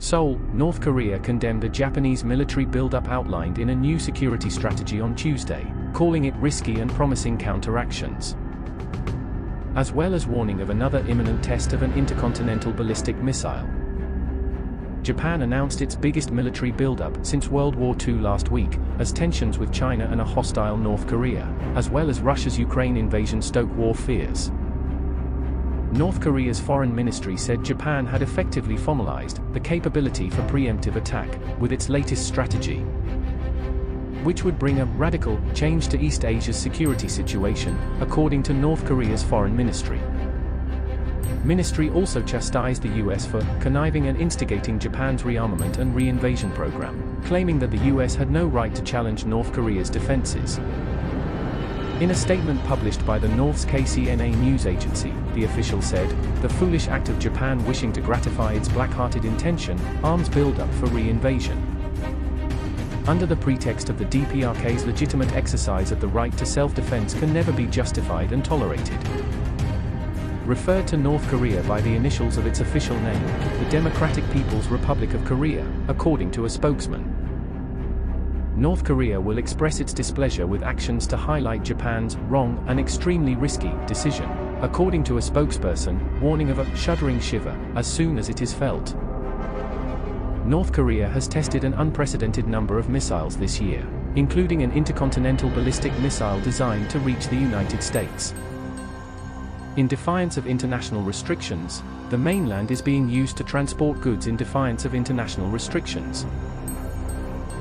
Seoul, North Korea condemned a Japanese military buildup outlined in a new security strategy on Tuesday, calling it risky and promising counteractions, as well as warning of another imminent test of an intercontinental ballistic missile. Japan announced its biggest military buildup since World War II last week, as tensions with China and a hostile North Korea, as well as Russia's Ukraine invasion, stoke war fears. North Korea's foreign ministry said Japan had effectively formalized the capability for preemptive attack with its latest strategy, which would bring a radical change to East Asia's security situation, according to North Korea's foreign ministry. Ministry also chastised the US for conniving and instigating Japan's rearmament and re-invasion program, claiming that the US had no right to challenge North Korea's defenses. In a statement published by the North's KCNA news agency, the official said, "The foolish act of Japan wishing to gratify its black-hearted intention, arms buildup for re-invasion, under the pretext of the DPRK's legitimate exercise of the right to self-defense, can never be justified and tolerated." Referred to North Korea by the initials of its official name, the Democratic People's Republic of Korea, according to a spokesman. North Korea will express its displeasure with actions to highlight Japan's wrong and extremely risky decision, according to a spokesperson, warning of a shuddering shiver as soon as it is felt. North Korea has tested an unprecedented number of missiles this year, including an intercontinental ballistic missile designed to reach the United States. In defiance of international restrictions, the mainland is being used to transport goods in defiance of international restrictions.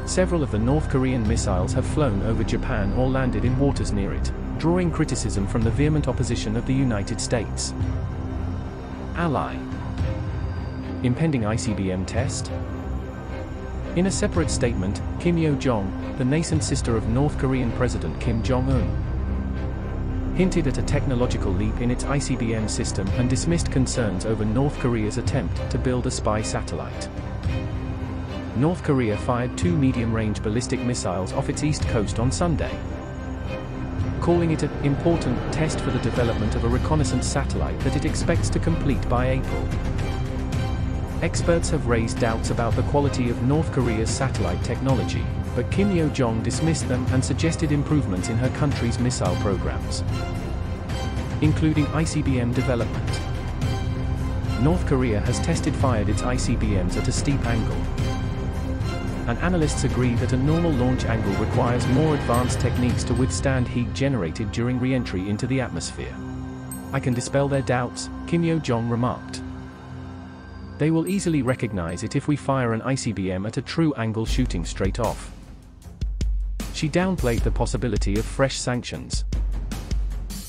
Several of the North Korean missiles have flown over Japan or landed in waters near it, drawing criticism from the vehement opposition of the United States. Ally. Impending ICBM test? In a separate statement, Kim Yo-jong, the nascent sister of North Korean President Kim Jong-un, hinted at a technological leap in its ICBM system and dismissed concerns over North Korea's attempt to build a spy satellite. North Korea fired 2 medium-range ballistic missiles off its east coast on Sunday, calling it an important test for the development of a reconnaissance satellite that it expects to complete by April. Experts have raised doubts about the quality of North Korea's satellite technology, but Kim Yo-jong dismissed them and suggested improvements in her country's missile programs, including ICBM development. North Korea has fired its ICBMs at a steep angle, and analysts agree that a normal launch angle requires more advanced techniques to withstand heat generated during re-entry into the atmosphere. "I can dispel their doubts," Kim Yo-jong remarked. "They will easily recognize it if we fire an ICBM at a true angle shooting straight off." She downplayed the possibility of fresh sanctions.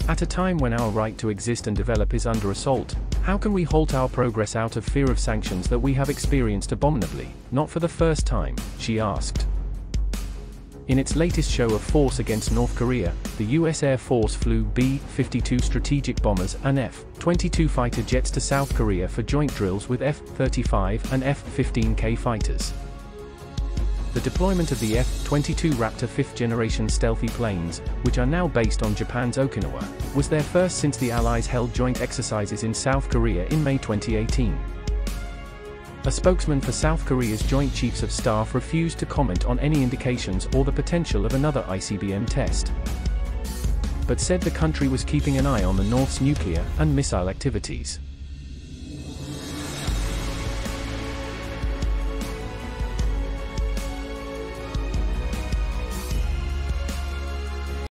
"At a time when our right to exist and develop is under assault, how can we halt our progress out of fear of sanctions that we have experienced abominably, not for the first time?" she asked. In its latest show of force against North Korea, the US Air Force flew B-52 strategic bombers and F-22 fighter jets to South Korea for joint drills with F-35 and F-15K fighters. The deployment of the F-22 Raptor 5th-generation stealthy planes, which are now based on Japan's Okinawa, was their first since the Allies held joint exercises in South Korea in May 2018. A spokesman for South Korea's Joint Chiefs of Staff refused to comment on any indications or the potential of another ICBM test, but said the country was keeping an eye on the North's nuclear and missile activities.